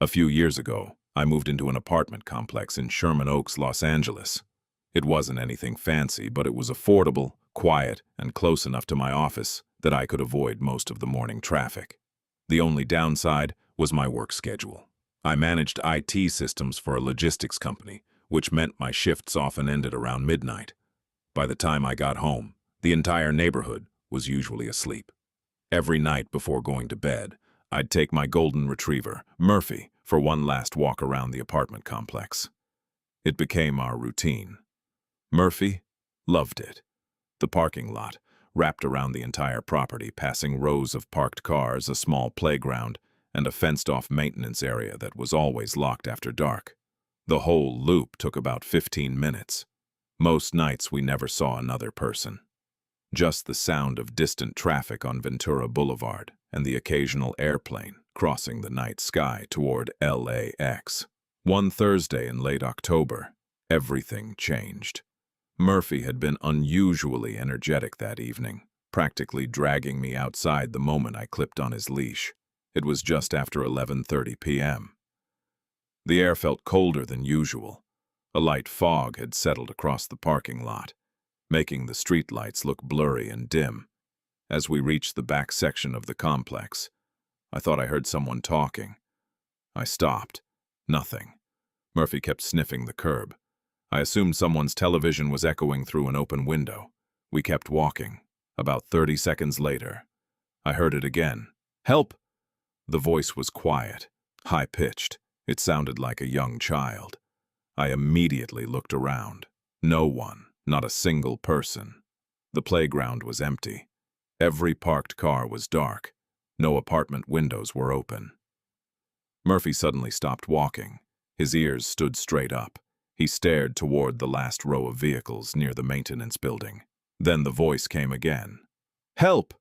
A few years ago, I moved into an apartment complex in Sherman Oaks, Los Angeles. It wasn't anything fancy, but it was affordable, quiet, and close enough to my office that I could avoid most of the morning traffic. The only downside was my work schedule. I managed IT systems for a logistics company, which meant my shifts often ended around midnight. By the time I got home, the entire neighborhood was usually asleep. Every night before going to bed, I'd take my golden retriever, Murphy, for one last walk around the apartment complex. It became our routine. Murphy loved it. The parking lot, wrapped around the entire property, passing rows of parked cars, a small playground, and a fenced-off maintenance area that was always locked after dark. The whole loop took about 15 minutes. Most nights we never saw another person. Just the sound of distant traffic on Ventura Boulevard and the occasional airplane crossing the night sky toward LAX. One Thursday in late October, everything changed. Murphy had been unusually energetic that evening, practically dragging me outside the moment I clipped on his leash. It was just after 11:30 p.m. The air felt colder than usual. A light fog had settled across the parking lot, making the streetlights look blurry and dim. As we reached the back section of the complex, I thought I heard someone talking. I stopped. Nothing. Murphy kept sniffing the curb. I assumed someone's television was echoing through an open window. We kept walking. About 30 seconds later, I heard it again. "Help!" The voice was quiet, high-pitched. It sounded like a young child. I immediately looked around. No one, not a single person. The playground was empty. Every parked car was dark. No apartment windows were open. Murphy suddenly stopped walking. His ears stood straight up. He stared toward the last row of vehicles near the maintenance building. Then the voice came again. "Help!"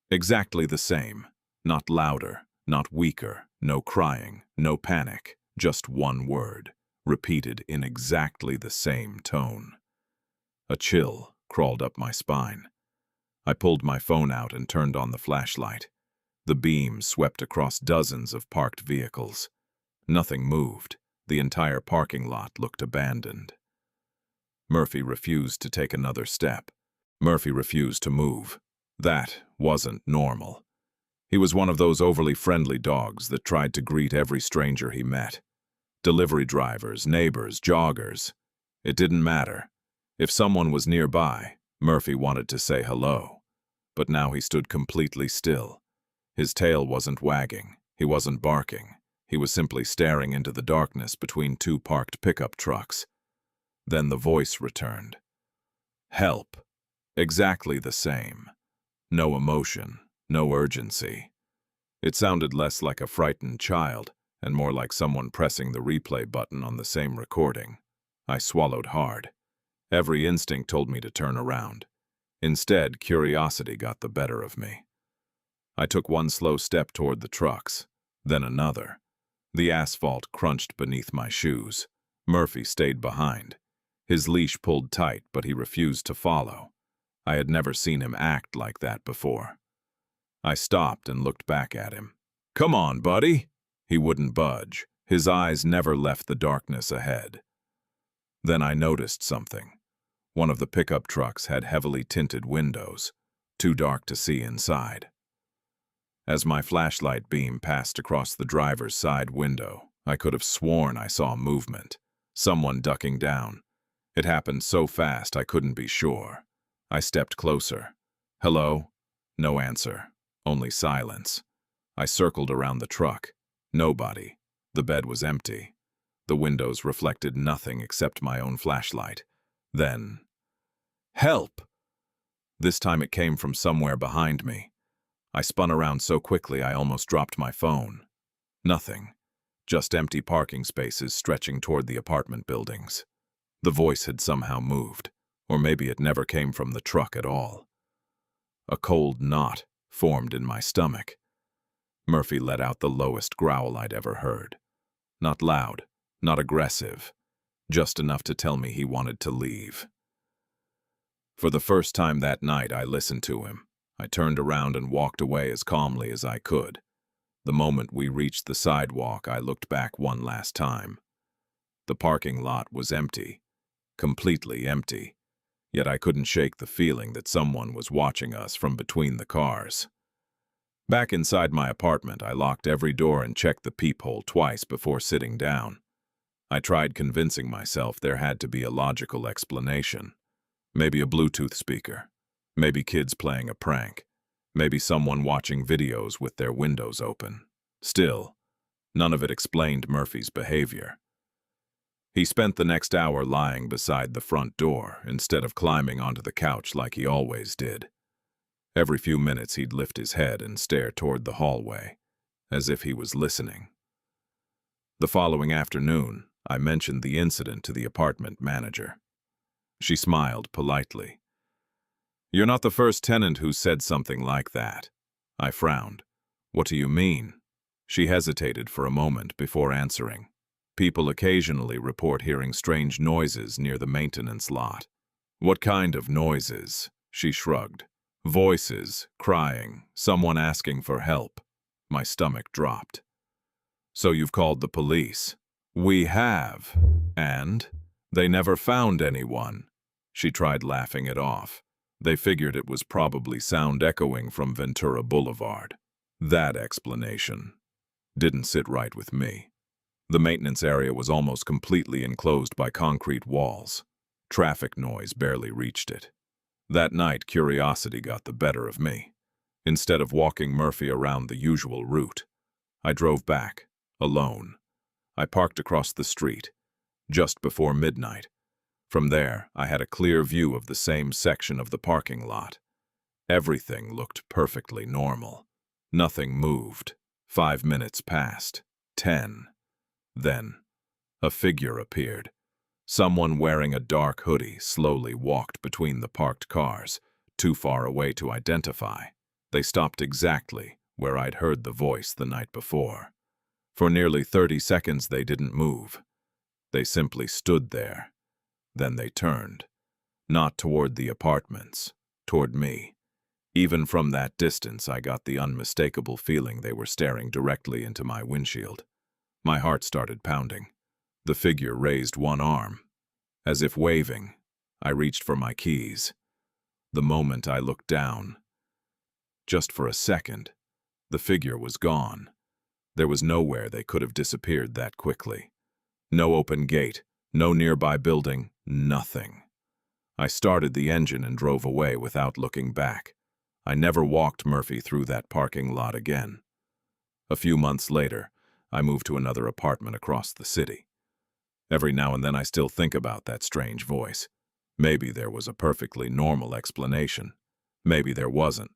Exactly the same. Not louder, not weaker, no crying, no panic. Just one word, repeated in exactly the same tone. A chill crawled up my spine. I pulled my phone out and turned on the flashlight. The beam swept across dozens of parked vehicles. Nothing moved. The entire parking lot looked abandoned. Murphy refused to take another step. Murphy refused to move. That wasn't normal. He was one of those overly friendly dogs that tried to greet every stranger he met. Delivery drivers, neighbors, joggers. It didn't matter. If someone was nearby, Murphy wanted to say hello. But now he stood completely still. His tail wasn't wagging. He wasn't barking. He was simply staring into the darkness between two parked pickup trucks. Then the voice returned. "Help." Exactly the same. No emotion, no urgency. It sounded less like a frightened child and more like someone pressing the replay button on the same recording. I swallowed hard. Every instinct told me to turn around. Instead, curiosity got the better of me. I took one slow step toward the trucks, then another. The asphalt crunched beneath my shoes. Murphy stayed behind. His leash pulled tight, but he refused to follow. I had never seen him act like that before. I stopped and looked back at him. "Come on, buddy." He wouldn't budge. His eyes never left the darkness ahead. Then I noticed something. One of the pickup trucks had heavily tinted windows, too dark to see inside. As my flashlight beam passed across the driver's side window, I could have sworn I saw movement. Someone ducking down. It happened so fast I couldn't be sure. I stepped closer. "Hello?" No answer. Only silence. I circled around the truck. Nobody. The bed was empty. The windows reflected nothing except my own flashlight. Then, "Help!" This time it came from somewhere behind me. I spun around so quickly I almost dropped my phone. Nothing. Just empty parking spaces stretching toward the apartment buildings. The voice had somehow moved, or maybe it never came from the truck at all. A cold knot formed in my stomach. Murphy let out the lowest growl I'd ever heard. Not loud, not aggressive, just enough to tell me he wanted to leave. For the first time that night, I listened to him. I turned around and walked away as calmly as I could. The moment we reached the sidewalk, I looked back one last time. The parking lot was empty, completely empty, yet I couldn't shake the feeling that someone was watching us from between the cars. Back inside my apartment, I locked every door and checked the peephole twice before sitting down. I tried convincing myself there had to be a logical explanation. Maybe a Bluetooth speaker. Maybe kids playing a prank. Maybe someone watching videos with their windows open. Still, none of it explained Murphy's behavior. He spent the next hour lying beside the front door instead of climbing onto the couch like he always did. Every few minutes he'd lift his head and stare toward the hallway, as if he was listening. The following afternoon, I mentioned the incident to the apartment manager. She smiled politely. "You're not the first tenant who said something like that." I frowned. "What do you mean?" She hesitated for a moment before answering. "People occasionally report hearing strange noises near the maintenance lot." "What kind of noises?" She shrugged. "Voices, crying, someone asking for help." My stomach dropped. "So you've called the police?" "We have. And? They never found anyone." She tried laughing it off. "They figured it was probably sound echoing from Ventura Boulevard." That explanation didn't sit right with me. The maintenance area was almost completely enclosed by concrete walls. Traffic noise barely reached it. That night, curiosity got the better of me. Instead of walking Murphy around the usual route, I drove back, alone. I parked across the street, just before midnight. From there, I had a clear view of the same section of the parking lot. Everything looked perfectly normal. Nothing moved. 5 minutes passed. 10. Then, a figure appeared. Someone wearing a dark hoodie slowly walked between the parked cars, too far away to identify. They stopped exactly where I'd heard the voice the night before. For nearly 30 seconds they didn't move. They simply stood there. Then they turned. Not toward the apartments, toward me. Even from that distance, I got the unmistakable feeling they were staring directly into my windshield. My heart started pounding. The figure raised one arm. As if waving, I reached for my keys. The moment I looked down, just for a second, the figure was gone. There was nowhere they could have disappeared that quickly. No open gate, no nearby building, nothing. I started the engine and drove away without looking back. I never walked Murphy through that parking lot again. A few months later, I moved to another apartment across the city. Every now and then I still think about that strange voice. Maybe there was a perfectly normal explanation. Maybe there wasn't.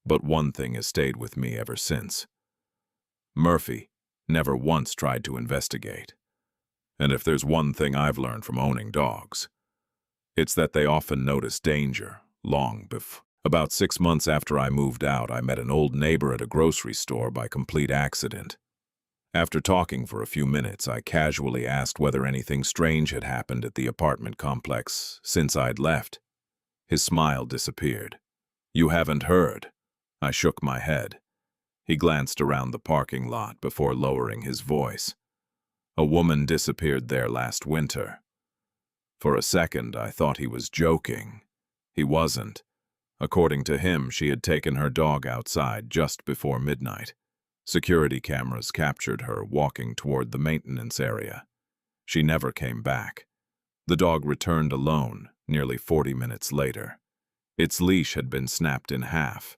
But one thing has stayed with me ever since. Murphy never once tried to investigate. And if there's one thing I've learned from owning dogs, it's that they often notice danger long before. About 6 months after I moved out, I met an old neighbor at a grocery store by complete accident. After talking for a few minutes, I casually asked whether anything strange had happened at the apartment complex since I'd left. His smile disappeared. "You haven't heard?" I shook my head. He glanced around the parking lot before lowering his voice. "A woman disappeared there last winter." For a second, I thought he was joking. He wasn't. According to him, she had taken her dog outside just before midnight. Security cameras captured her walking toward the maintenance area. She never came back. The dog returned alone nearly 40 minutes later. Its leash had been snapped in half.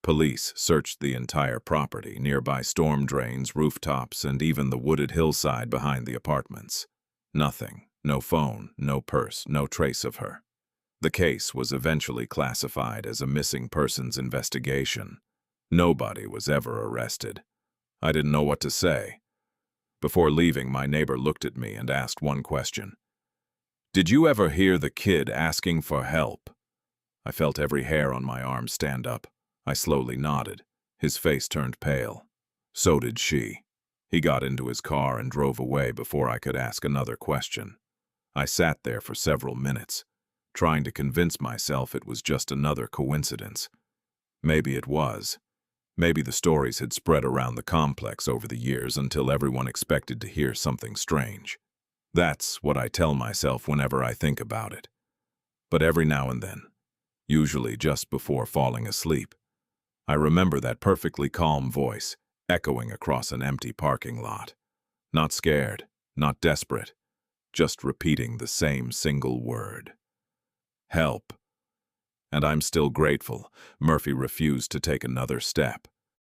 Police searched the entire property, nearby storm drains, rooftops, and even the wooded hillside behind the apartments. Nothing. No phone, no purse, no trace of her. The case was eventually classified as a missing persons investigation. Nobody was ever arrested. I didn't know what to say. Before leaving, my neighbor looked at me and asked one question. "Did you ever hear the kid asking for help?" I felt every hair on my arm stand up. I slowly nodded. His face turned pale. So did she. He got into his car and drove away before I could ask another question. I sat there for several minutes, trying to convince myself it was just another coincidence. Maybe it was. Maybe the stories had spread around the complex over the years until everyone expected to hear something strange. That's what I tell myself whenever I think about it. But every now and then, usually just before falling asleep, I remember that perfectly calm voice echoing across an empty parking lot. Not scared, not desperate, just repeating the same single word. Help. And I'm still grateful Murphy refused to take another step.